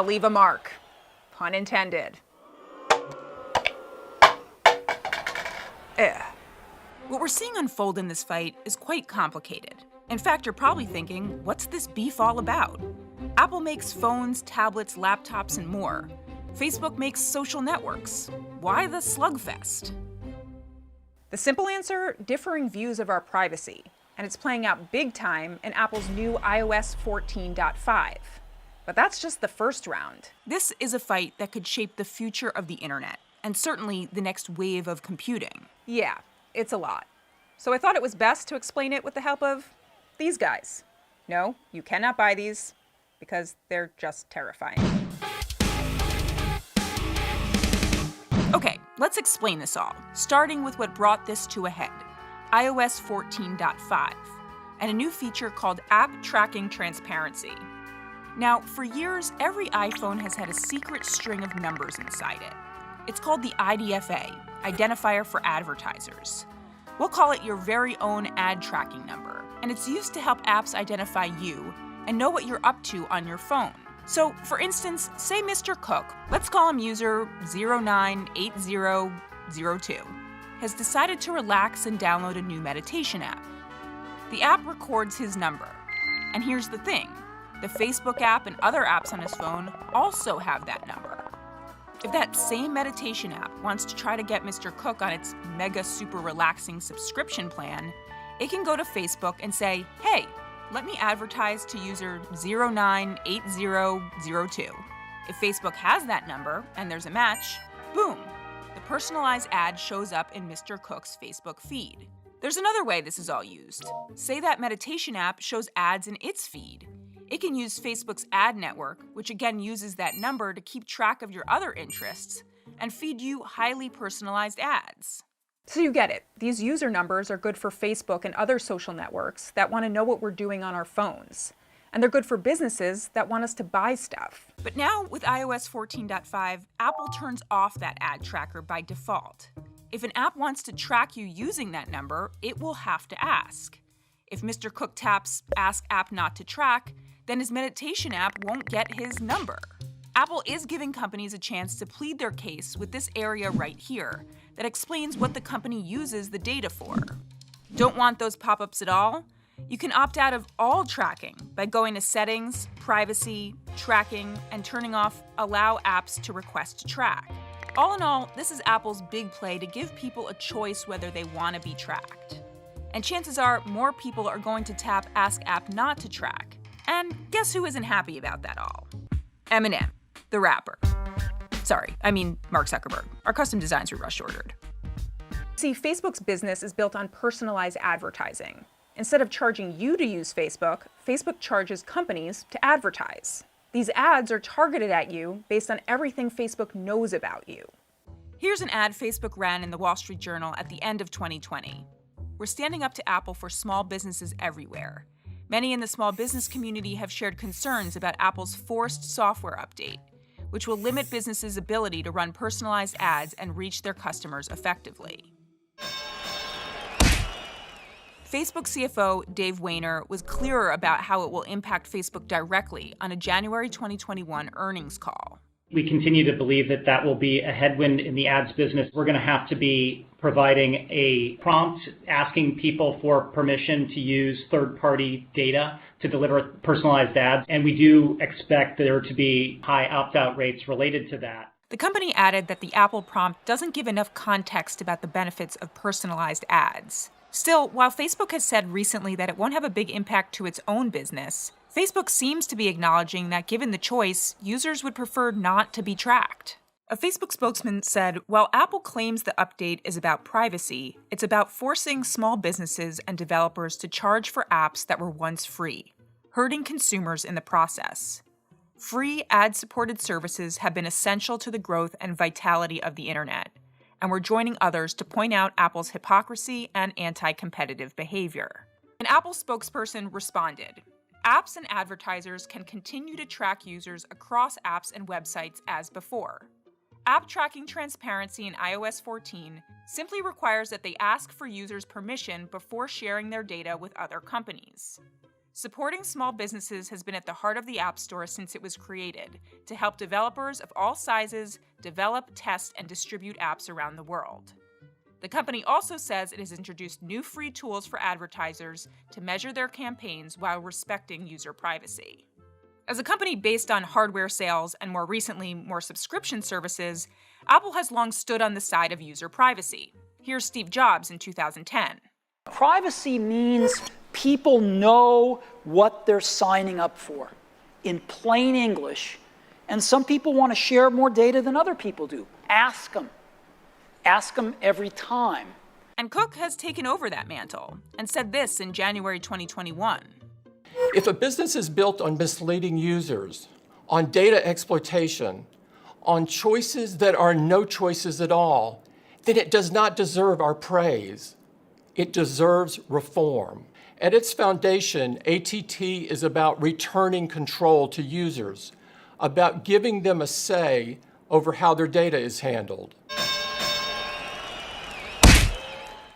Leave a mark. Pun intended. What we're seeing unfold in this fight is quite complicated. In fact, you're probably thinking, what's this beef all about? Apple makes phones, tablets, laptops, and more. Facebook makes social networks. Why the slugfest? The simple answer, differing views of our privacy. And it's playing out big time in Apple's new iOS 14.5. But that's just the first round. This is a fight that could shape the future of the internet, and certainly the next wave of computing. Yeah, it's a lot. So I thought it was best to explain it with the help of these guys. No, you cannot buy these because they're just terrifying. Okay, let's explain this all, starting with what brought this to a head, iOS 14.5, and a new feature called App Tracking Transparency. Now, for years, every iPhone has had a secret string of numbers inside it. It's called the IDFA, Identifier for Advertisers. We'll call it your very own ad tracking number, and it's used to help apps identify you and know what you're up to on your phone. So, for instance, say Mr. Cook, let's call him user 098002, has decided to relax and download a new meditation app. The app records his number. And here's the thing, the Facebook app and other apps on his phone also have that number. If that same meditation app wants to try to get Mr. Cook on its mega super relaxing subscription plan, it can go to Facebook and say, hey, let me advertise to user 098002. If Facebook has that number and there's a match, boom, the personalized ad shows up in Mr. Cook's Facebook feed. There's another way this is all used. Say that meditation app shows ads in its feed. It can use Facebook's ad network, which again uses that number to keep track of your other interests, and feed you highly personalized ads. So you get it. These user numbers are good for Facebook and other social networks that want to know what we're doing on our phones. And they're good for businesses that want us to buy stuff. But now, with iOS 14.5, Apple turns off that ad tracker by default. If an app wants to track you using that number, it will have to ask. If Mr. Cook taps Ask App Not to Track, then his meditation app won't get his number. Apple is giving companies a chance to plead their case with this area right here that explains what the company uses the data for. Don't want those pop-ups at all? You can opt out of all tracking by going to Settings, Privacy, Tracking, and turning off Allow Apps to Request to Track. All in all, this is Apple's big play to give people a choice whether they want to be tracked. And chances are more people are going to tap Ask App Not to Track. And guess who isn't happy about that all? Eminem, the rapper. Sorry, I mean Mark Zuckerberg. Our custom designs were rush-ordered. See, Facebook's business is built on personalized advertising. Instead of charging you to use Facebook, Facebook charges companies to advertise. These ads are targeted at you based on everything Facebook knows about you. Here's an ad Facebook ran in the Wall Street Journal at the end of 2020. We're standing up to Apple for small businesses everywhere. Many in the small business community have shared concerns about Apple's forced software update, which will limit businesses' ability to run personalized ads and reach their customers effectively. Facebook CFO Dave Wehner was clearer about how it will impact Facebook directly on a January 2021 earnings call. We continue to believe that that will be a headwind in the ads business. We're going to have to be providing a prompt asking people for permission to use third-party data to deliver personalized ads, and we do expect there to be high opt-out rates related to that. The company added that the Apple prompt doesn't give enough context about the benefits of personalized ads. Still, while Facebook has said recently that it won't have a big impact to its own business, Facebook seems to be acknowledging that given the choice, users would prefer not to be tracked. A Facebook spokesman said, while Apple claims the update is about privacy, it's about forcing small businesses and developers to charge for apps that were once free, hurting consumers in the process. Free ad-supported services have been essential to the growth and vitality of the internet, and we're joining others to point out Apple's hypocrisy and anti-competitive behavior. An Apple spokesperson responded, apps and advertisers can continue to track users across apps and websites as before. App tracking transparency in iOS 14 simply requires that they ask for users' permission before sharing their data with other companies. Supporting small businesses has been at the heart of the App Store since it was created, to help developers of all sizes develop, test, and distribute apps around the world. The company also says it has introduced new free tools for advertisers to measure their campaigns while respecting user privacy. As a company based on hardware sales and more recently, more subscription services, Apple has long stood on the side of user privacy. Here's Steve Jobs in 2010. Privacy means people know what they're signing up for, in plain English. And some people want to share more data than other people do. Ask them. Ask them every time. And Cook has taken over that mantle and said this in January 2021. If a business is built on misleading users, on data exploitation, on choices that are no choices at all, then it does not deserve our praise. It deserves reform. At its foundation, ATT is about returning control to users, about giving them a say over how their data is handled.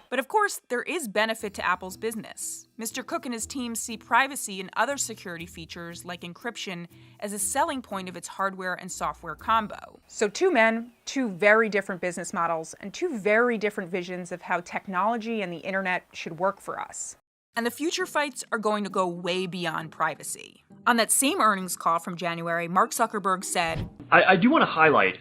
But of course, there is benefit to Apple's business. Mr. Cook and his team see privacy and other security features like encryption as a selling point of its hardware and software combo. So two men, two very different business models, and two very different visions of how technology and the internet should work for us. And the future fights are going to go way beyond privacy. On that same earnings call from January, Mark Zuckerberg said, I do want to highlight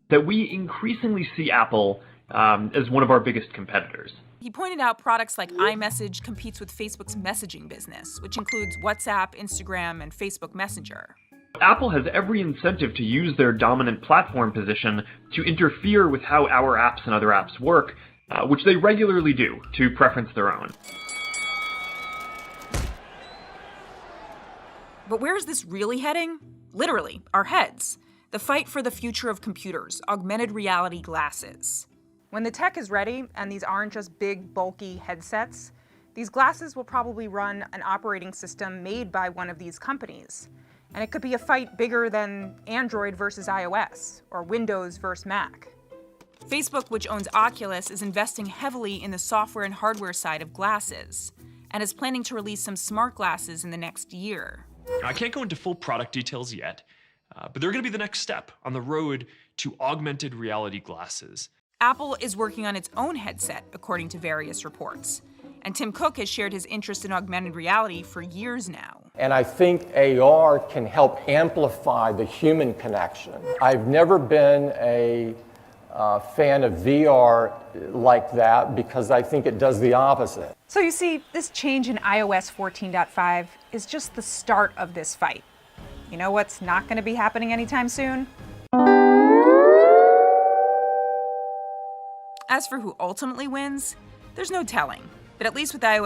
that we increasingly see Apple as one of our biggest competitors. He pointed out products like iMessage competes with Facebook's messaging business, which includes WhatsApp, Instagram, and Facebook Messenger. Apple has every incentive to use their dominant platform position to interfere with how our apps and other apps work, which they regularly do to preference their own. But where is this really heading? Literally, our heads. The fight for the future of computers, augmented reality glasses. When the tech is ready, and these aren't just big, bulky headsets, these glasses will probably run an operating system made by one of these companies. And it could be a fight bigger than Android versus iOS, or Windows versus Mac. Facebook, which owns Oculus, is investing heavily in the software and hardware side of glasses, and is planning to release some smart glasses in the next year. I can't go into full product details yet, but they're going to be the next step on the road to augmented reality glasses. Apple is working on its own headset, according to various reports. And Tim Cook has shared his interest in augmented reality for years now. And I think AR can help amplify the human connection. I've never been a fan of VR like that because I think it does the opposite. So you see, this change in iOS 14.5 is just the start of this fight. You know what's not going to be happening anytime soon? As for who ultimately wins, there's no telling. But at least with iOS